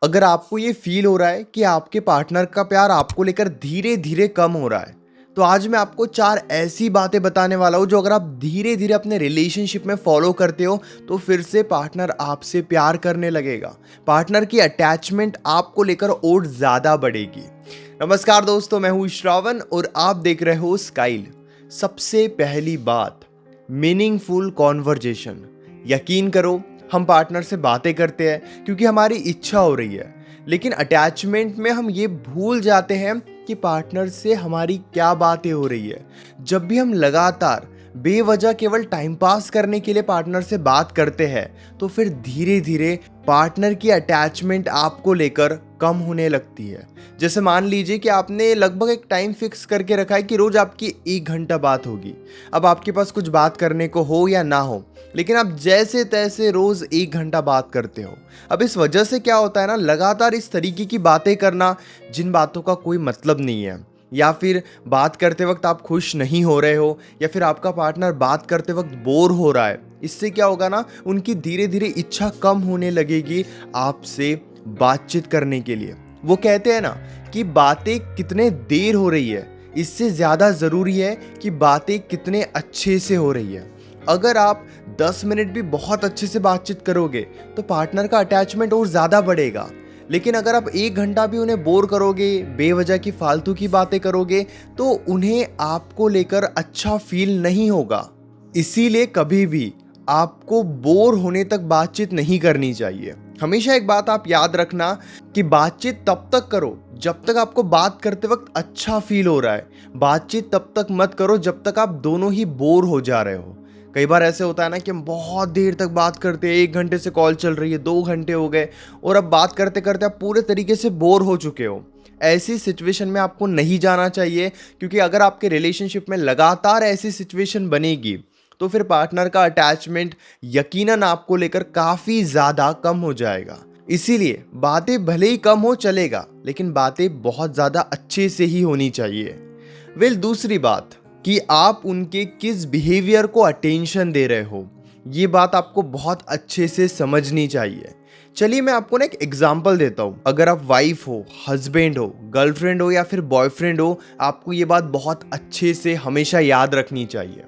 अगर आपको ये फील हो रहा है कि आपके पार्टनर का प्यार आपको लेकर धीरे धीरे कम हो रहा है, तो आज मैं आपको 4 ऐसी बातें बताने वाला हूँ जो अगर आप धीरे धीरे अपने रिलेशनशिप में फॉलो करते हो तो फिर से पार्टनर आपसे प्यार करने लगेगा। पार्टनर की अटैचमेंट आपको लेकर और ज़्यादा बढ़ेगी। नमस्कार दोस्तों, मैं हूँ श्रावण और आप देख रहे हो स्काइल। सबसे पहली बात, मीनिंगफुल कॉन्वर्जेशन। यकीन करो, हम पार्टनर से बातें करते हैं क्योंकि हमारी इच्छा हो रही है, लेकिन अटैचमेंट में हम ये भूल जाते हैं कि पार्टनर से हमारी क्या बातें हो रही है। जब भी हम लगातार बेवजह केवल टाइम पास करने के लिए पार्टनर से बात करते हैं तो फिर धीरे धीरे पार्टनर की अटैचमेंट आपको लेकर कम होने लगती है। जैसे मान लीजिए कि आपने लगभग एक टाइम फिक्स करके रखा है कि रोज आपकी 1 घंटा बात होगी। अब आपके पास कुछ बात करने को हो या ना हो, लेकिन आप जैसे तैसे रोज 1 घंटा बात करते हो। अब इस वजह से क्या होता है ना, लगातार इस तरीके की बातें करना जिन बातों का कोई मतलब नहीं है, या फिर बात करते वक्त आप खुश नहीं हो रहे हो, या फिर आपका पार्टनर बात करते वक्त बोर हो रहा है, इससे क्या होगा ना, उनकी धीरे धीरे इच्छा कम होने लगेगी आपसे बातचीत करने के लिए। वो कहते हैं ना कि बातें कितने देर हो रही है, इससे ज़्यादा ज़रूरी है कि बातें कितने अच्छे से हो रही है। अगर आप 10 मिनट भी बहुत अच्छे से बातचीत करोगे तो पार्टनर का अटैचमेंट और ज़्यादा बढ़ेगा। लेकिन अगर आप 1 घंटा भी उन्हें बोर करोगे, बेवजह की फालतू की बातें करोगे, तो उन्हें आपको लेकर अच्छा फील नहीं होगा। इसीलिए कभी भी आपको बोर होने तक बातचीत नहीं करनी चाहिए। हमेशा एक बात आप याद रखना कि बातचीत तब तक करो जब तक आपको बात करते वक्त अच्छा फील हो रहा है। बातचीत तब तक मत करो जब तक आप दोनों ही बोर हो जा रहे हो। कई बार ऐसे होता है ना कि हम बहुत देर तक बात करते हैं, 1 घंटे से कॉल चल रही है, 2 घंटे हो गए और अब बात करते करते आप पूरे तरीके से बोर हो चुके हो। ऐसी सिचुएशन में आपको नहीं जाना चाहिए, क्योंकि अगर आपके रिलेशनशिप में लगातार ऐसी सिचुएशन बनेगी तो फिर पार्टनर का अटैचमेंट यकीनन आपको लेकर काफ़ी ज़्यादा कम हो जाएगा। इसीलिए बातें भले ही कम हो चलेगा, लेकिन बातें बहुत ज़्यादा अच्छे से ही होनी चाहिए। दूसरी बात कि आप उनके किस बिहेवियर को अटेंशन दे रहे हो, ये बात आपको बहुत अच्छे से समझनी चाहिए। चलिए मैं आपको ना एक एग्जांपल देता हूँ। अगर आप वाइफ हो, हस्बैंड हो, गर्लफ्रेंड हो या फिर बॉयफ्रेंड हो, आपको ये बात बहुत अच्छे से हमेशा याद रखनी चाहिए।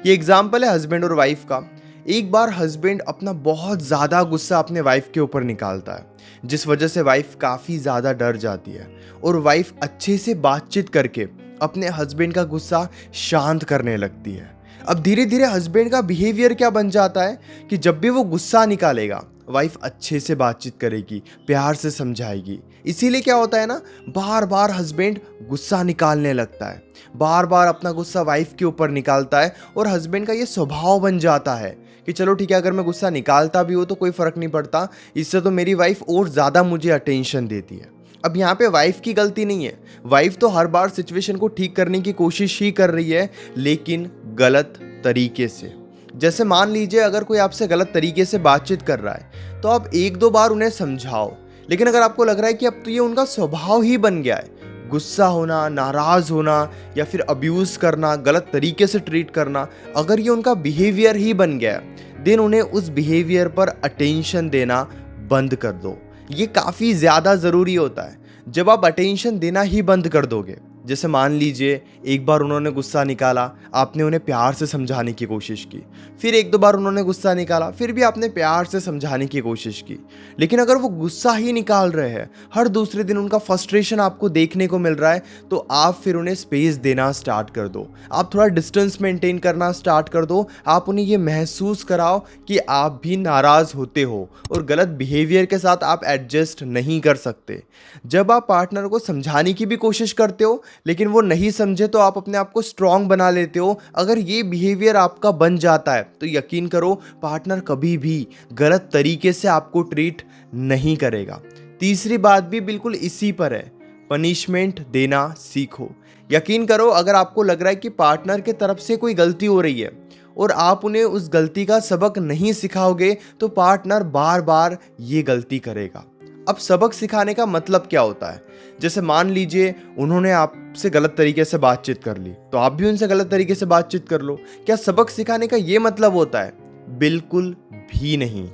ये एग्जाम्पल है हस्बैंड और वाइफ का। एक बार हस्बैंड अपना बहुत ज़्यादा गुस्सा अपने वाइफ के ऊपर निकालता है, जिस वजह से वाइफ काफ़ी ज़्यादा डर जाती है और वाइफ अच्छे से बातचीत करके अपने हस्बैंड का गुस्सा शांत करने लगती है। अब धीरे धीरे हस्बैंड का बिहेवियर क्या बन जाता है कि जब भी वो गुस्सा निकालेगा, वाइफ अच्छे से बातचीत करेगी, प्यार से समझाएगी। इसीलिए क्या होता है ना, बार बार हस्बैंड गुस्सा निकालने लगता है, बार बार अपना गुस्सा वाइफ के ऊपर निकालता है और हस्बैंड का ये स्वभाव बन जाता है कि चलो ठीक है, अगर मैं गुस्सा निकालता भी हूँ तो कोई फ़र्क नहीं पड़ता, इससे तो मेरी वाइफ और ज़्यादा मुझे अटेंशन देती है। अब यहाँ पे वाइफ की गलती नहीं है। वाइफ तो हर बार सिचुएशन को ठीक करने की कोशिश ही कर रही है, लेकिन गलत तरीके से। जैसे मान लीजिए अगर कोई आपसे गलत तरीके से बातचीत कर रहा है तो आप 1-2 बार उन्हें समझाओ। लेकिन अगर आपको लग रहा है कि अब तो ये उनका स्वभाव ही बन गया है, गुस्सा होना, नाराज़ होना या फिर अब्यूज़ करना, गलत तरीके से ट्रीट करना, अगर ये उनका बिहेवियर ही बन गया है, देन उन्हें उस बिहेवियर पर अटेंशन देना बंद कर दो। ये काफ़ी ज़्यादा ज़रूरी होता है। जब आप अटेंशन देना ही बंद कर दोगे, जैसे मान लीजिए एक बार उन्होंने गुस्सा निकाला, आपने उन्हें प्यार से समझाने की कोशिश की, फिर 1-2 बार उन्होंने गुस्सा निकाला, फिर भी आपने प्यार से समझाने की कोशिश की, लेकिन अगर वो गुस्सा ही निकाल रहे हैं, हर दूसरे दिन उनका फ्रस्ट्रेशन आपको देखने को मिल रहा है, तो आप फिर उन्हें स्पेस देना स्टार्ट कर दो। आप थोड़ा डिस्टेंस मेंटेन करना स्टार्ट कर दो। आप उन्हें ये महसूस कराओ कि आप भी नाराज़ होते हो और गलत बिहेवियर के साथ आप एडजस्ट नहीं कर सकते। जब आप पार्टनर को समझाने की भी कोशिश करते हो लेकिन वो नहीं समझे, तो आप अपने आप को स्ट्रांग बना लेते हो। अगर ये बिहेवियर आपका बन जाता है तो यकीन करो, पार्टनर कभी भी गलत तरीके से आपको ट्रीट नहीं करेगा। तीसरी बात भी बिल्कुल इसी पर है, पनिशमेंट देना सीखो। यकीन करो, अगर आपको लग रहा है कि पार्टनर के तरफ से कोई गलती हो रही है और आप उन्हें उस गलती का सबक नहीं सिखाओगे, तो पार्टनर बार बार ये गलती करेगा। अब सबक सिखाने का मतलब क्या होता है? जैसे मान लीजिए उन्होंने आपसे गलत तरीके से बातचीत कर ली, तो आप भी उनसे गलत तरीके से बातचीत कर लो। क्या सबक सिखाने का ये मतलब होता है? बिल्कुल भी नहीं।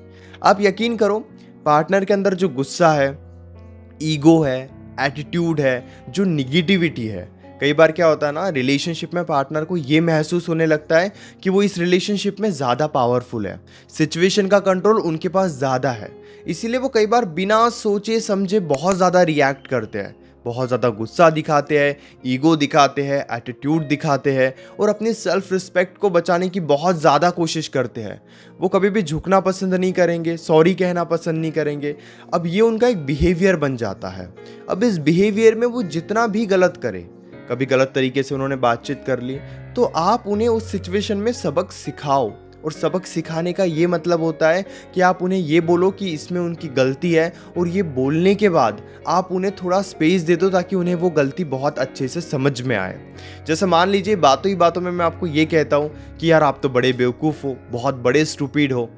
आप यकीन करो, पार्टनर के अंदर जो गुस्सा है, ईगो है, एटीट्यूड है, जो निगेटिविटी है। कई बार क्या होता है ना, रिलेशनशिप में पार्टनर को ये महसूस होने लगता है कि वो इस रिलेशनशिप में ज़्यादा पावरफुल है, सिचुएशन का कंट्रोल उनके पास ज़्यादा है। इसीलिए वो कई बार बिना सोचे समझे बहुत ज़्यादा रिएक्ट करते हैं, बहुत ज़्यादा गुस्सा दिखाते हैं, ईगो दिखाते हैं, एटीट्यूड दिखाते हैं और अपनी सेल्फ रिस्पेक्ट को बचाने की बहुत ज़्यादा कोशिश करते हैं। वो कभी भी झुकना पसंद नहीं करेंगे, सॉरी कहना पसंद नहीं करेंगे। अब ये उनका एक बिहेवियर बन जाता है। अब इस बिहेवियर में वो जितना भी गलत करे, कभी गलत तरीके से उन्होंने बातचीत कर ली, तो आप उन्हें उस सिचुएशन में सबक सिखाओ। और सबक सिखाने का ये मतलब होता है कि आप उन्हें ये बोलो कि इसमें उनकी गलती है, और ये बोलने के बाद आप उन्हें थोड़ा स्पेस दे दो ताकि उन्हें वो गलती बहुत अच्छे से समझ में आए। जैसे मान लीजिए बातों ही बातों में मैं आपको ये कहता हूँ कि यार आप तो बड़े बेवकूफ़ हो, बहुत बड़े स्टूपिड हो,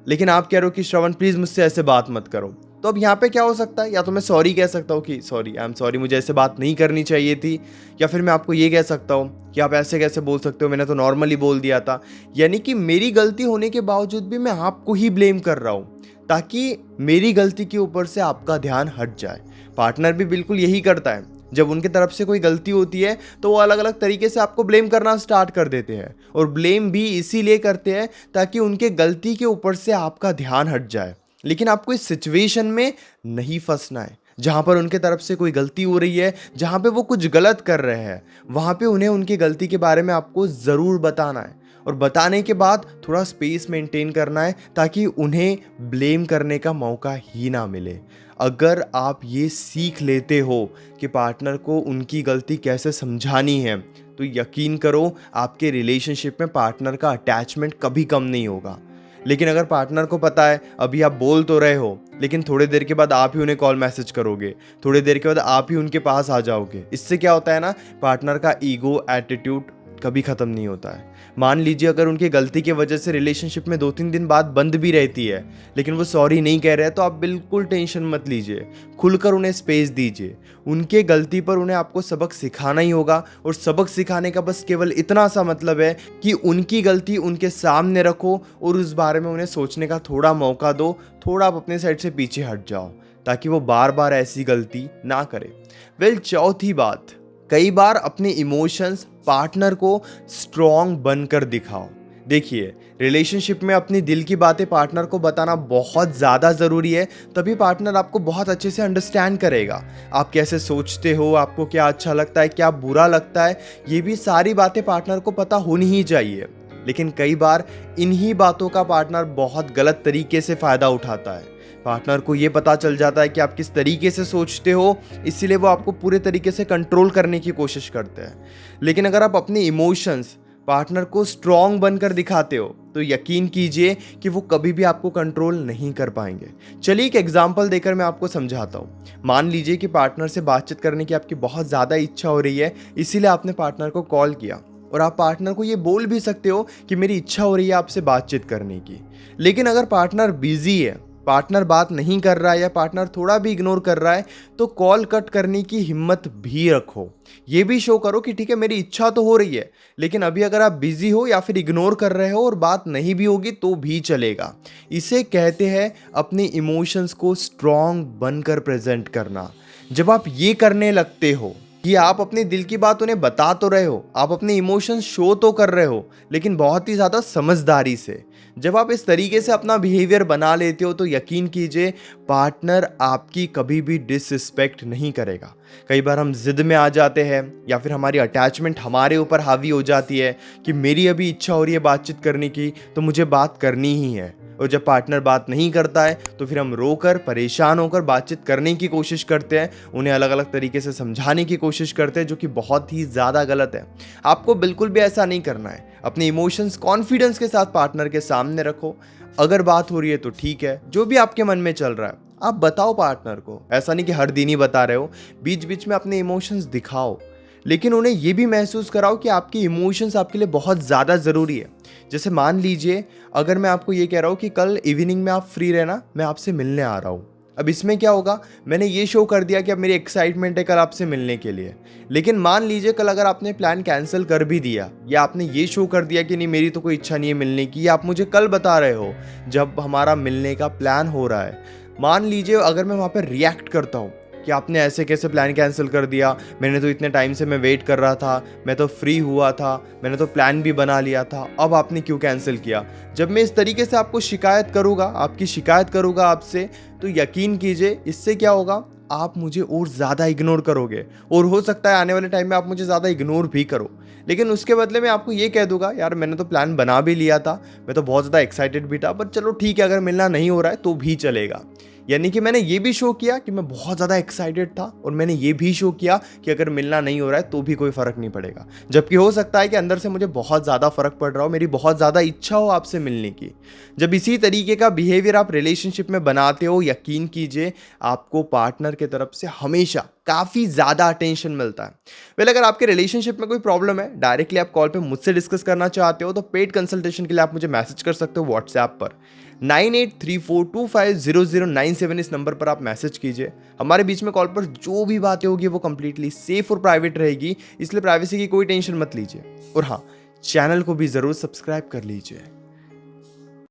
लेकिन आप कह रहे हो कि श्रवण प्लीज़ मुझसे ऐसे बात मत करो। तो अब यहाँ पे क्या हो सकता है, या तो मैं सॉरी कह सकता हूँ कि सॉरी, आई एम सॉरी, मुझे ऐसे बात नहीं करनी चाहिए थी, या फिर मैं आपको ये कह सकता हूँ कि आप ऐसे कैसे बोल सकते हो, मैंने तो नॉर्मली बोल दिया था। यानी कि मेरी गलती होने के बावजूद भी मैं आपको ही ब्लेम कर रहा हूँ ताकि मेरी गलती के ऊपर से आपका ध्यान हट जाए। पार्टनर भी बिल्कुल यही करता है। जब उनकी तरफ से कोई गलती होती है तो वो अलग अलग तरीके से आपको ब्लेम करना स्टार्ट कर देते हैं, और ब्लेम भी इसीलिए करते हैं ताकि उनके गलती के ऊपर से आपका ध्यान हट जाए। लेकिन आपको इस सिचुएशन में नहीं फंसना है जहाँ पर उनके तरफ से कोई गलती हो रही है, जहाँ पे वो कुछ गलत कर रहे हैं। वहाँ पे उन्हें उनकी गलती के बारे में आपको ज़रूर बताना है, और बताने के बाद थोड़ा स्पेस मेंटेन करना है ताकि उन्हें ब्लेम करने का मौका ही ना मिले। अगर आप ये सीख लेते हो कि पार्टनर को उनकी गलती कैसे समझानी है, तो यकीन करो आपके रिलेशनशिप में पार्टनर का अटैचमेंट कभी कम नहीं होगा। लेकिन अगर पार्टनर को पता है अभी आप बोल तो रहे हो, लेकिन थोड़ी देर के बाद आप ही उन्हें कॉल मैसेज करोगे, थोड़ी देर के बाद आप ही उनके पास आ जाओगे, इससे क्या होता है ना, पार्टनर का ईगो, एटीट्यूड कभी ख़त्म नहीं होता है। मान लीजिए अगर उनकी गलती की वजह से रिलेशनशिप में 2-3 दिन बाद बंद भी रहती है, लेकिन वो सॉरी नहीं कह रहे हैं, तो आप बिल्कुल टेंशन मत लीजिए, खुलकर उन्हें स्पेस दीजिए। उनके गलती पर उन्हें आपको सबक सिखाना ही होगा, और सबक सिखाने का बस केवल इतना सा मतलब है कि उनकी गलती उनके सामने रखो और उस बारे में उन्हें सोचने का थोड़ा मौका दो। थोड़ा आप अपने साइड से पीछे हट जाओ ताकि वो बार बार ऐसी गलती ना करे। चौथी बात, कई बार अपने इमोशंस पार्टनर को स्ट्रॉन्ग बनकर दिखाओ। देखिए, रिलेशनशिप में अपनी दिल की बातें पार्टनर को बताना बहुत ज़्यादा ज़रूरी है, तभी पार्टनर आपको बहुत अच्छे से अंडरस्टैंड करेगा। आप कैसे सोचते हो, आपको क्या अच्छा लगता है, क्या बुरा लगता है, ये भी सारी बातें पार्टनर को पता होनी ही चाहिए। लेकिन कई बार इन्हीं बातों का पार्टनर बहुत गलत तरीके से फ़ायदा उठाता है। पार्टनर को ये पता चल जाता है कि आप किस तरीके से सोचते हो, इसीलिए वो आपको पूरे तरीके से कंट्रोल करने की कोशिश करते हैं। लेकिन अगर आप अपने इमोशंस पार्टनर को स्ट्रॉन्ग बनकर दिखाते हो, तो यकीन कीजिए कि वो कभी भी आपको कंट्रोल नहीं कर पाएंगे। चलिए एक एग्जांपल देकर मैं आपको समझाता हूँ। मान लीजिए कि पार्टनर से बातचीत करने की आपकी बहुत ज़्यादा इच्छा हो रही है, इसीलिए आपने पार्टनर को कॉल किया, और आप पार्टनर को ये बोल भी सकते हो कि मेरी इच्छा हो रही है आपसे बातचीत करने की। लेकिन अगर पार्टनर बिजी है, पार्टनर बात नहीं कर रहा है, या पार्टनर थोड़ा भी इग्नोर कर रहा है, तो कॉल कट करने की हिम्मत भी रखो। ये भी शो करो कि ठीक है, मेरी इच्छा तो हो रही है, लेकिन अभी अगर आप बिजी हो या फिर इग्नोर कर रहे हो और बात नहीं भी होगी तो भी चलेगा। इसे कहते हैं अपने इमोशंस को स्ट्रॉन्ग बनकर प्रेजेंट करना। जब आप ये करने लगते हो कि आप अपने दिल की बात उन्हें बता तो रहे हो, आप अपने इमोशंस शो तो कर रहे हो, लेकिन बहुत ही ज़्यादा समझदारी से, जब आप इस तरीके से अपना बिहेवियर बना लेते हो, तो यकीन कीजिए पार्टनर आपकी कभी भी डिसरिस्पेक्ट नहीं करेगा। कई बार हम जिद में आ जाते हैं, या फिर हमारी अटैचमेंट हमारे ऊपर हावी हो जाती है कि मेरी अभी इच्छा हो रही है बातचीत करने की, तो मुझे बात करनी ही है। और जब पार्टनर बात नहीं करता है तो फिर हम रोकर, परेशान होकर बातचीत करने की कोशिश करते हैं, उन्हें अलग अलग तरीके से समझाने की कोशिश करते हैं, जो कि बहुत ही ज़्यादा गलत है। आपको बिल्कुल भी ऐसा नहीं करना है। अपने इमोशंस कॉन्फिडेंस के साथ पार्टनर के सामने रखो। अगर बात हो रही है तो ठीक है, जो भी आपके मन में चल रहा है आप बताओ पार्टनर को। ऐसा नहीं कि हर दिन ही बता रहे हो, बीच बीच में अपने इमोशंस दिखाओ, लेकिन उन्हें ये भी महसूस कराओ कि आपकी इमोशंस आपके लिए बहुत ज़्यादा ज़रूरी है। जैसे मान लीजिए अगर मैं आपको ये कह रहा हूँ कि कल इवनिंग में आप फ्री रहना, मैं आपसे मिलने आ रहा हूँ। अब इसमें क्या होगा, मैंने ये शो कर दिया कि अब मेरी एक्साइटमेंट है कल आपसे मिलने के लिए। लेकिन मान लीजिए कल अगर आपने प्लान कैंसिल कर भी दिया, या आपने ये शो कर दिया कि नहीं मेरी तो कोई इच्छा नहीं है मिलने की, या आप मुझे कल बता रहे हो जब हमारा मिलने का प्लान हो रहा है। मान लीजिए अगर मैं वहाँ पर रिएक्ट करता हूँ कि आपने ऐसे कैसे प्लान कैंसिल कर दिया, मैंने तो इतने टाइम से मैं वेट कर रहा था, मैं तो फ्री हुआ था, मैंने तो प्लान भी बना लिया था, अब आपने क्यों कैंसिल किया। जब मैं इस तरीके से आपको शिकायत करूँगा, आपकी शिकायत करूँगा आपसे, तो यकीन कीजिए इससे क्या होगा, आप मुझे और ज़्यादा इग्नोर करोगे और हो सकता है आने वाले टाइम में आप मुझे ज़्यादा इग्नोर भी करो। लेकिन उसके बदले में आपको ये कह दूंगा, यार मैंने तो प्लान बना भी लिया था, मैं तो बहुत ज़्यादा एक्साइटेड भी था, बट चलो ठीक है, अगर मिलना नहीं हो रहा है तो भी चलेगा। यानी कि मैंने ये भी शो किया कि मैं बहुत ज़्यादा एक्साइटेड था और मैंने ये भी शो किया कि अगर मिलना नहीं हो रहा है तो भी कोई फ़र्क नहीं पड़ेगा। जबकि हो सकता है कि अंदर से मुझे बहुत ज़्यादा फ़र्क पड़ रहा हो, मेरी बहुत ज़्यादा इच्छा हो आपसे मिलने की। जब इसी तरीके का बिहेवियर आप रिलेशनशिप में बनाते हो, यकीन कीजिए आपको पार्टनर की तरफ से हमेशा काफ़ी ज़्यादा अटेंशन मिलता है। वेल, अगर आपके रिलेशनशिप में कोई प्रॉब्लम है, डायरेक्टली आप कॉल पे मुझसे डिस्कस करना चाहते हो, तो पेड कंसल्टेशन के लिए आप मुझे मैसेज कर सकते हो व्हाट्सएप पर 9834250097। इस नंबर पर आप मैसेज कीजिए। हमारे बीच में कॉल पर जो भी बातें होगी वो कंप्लीटली सेफ और प्राइवेट रहेगी, इसलिए प्राइवेसी की कोई टेंशन मत लीजिए। और हाँ, चैनल को भी ज़रूर सब्सक्राइब कर लीजिए।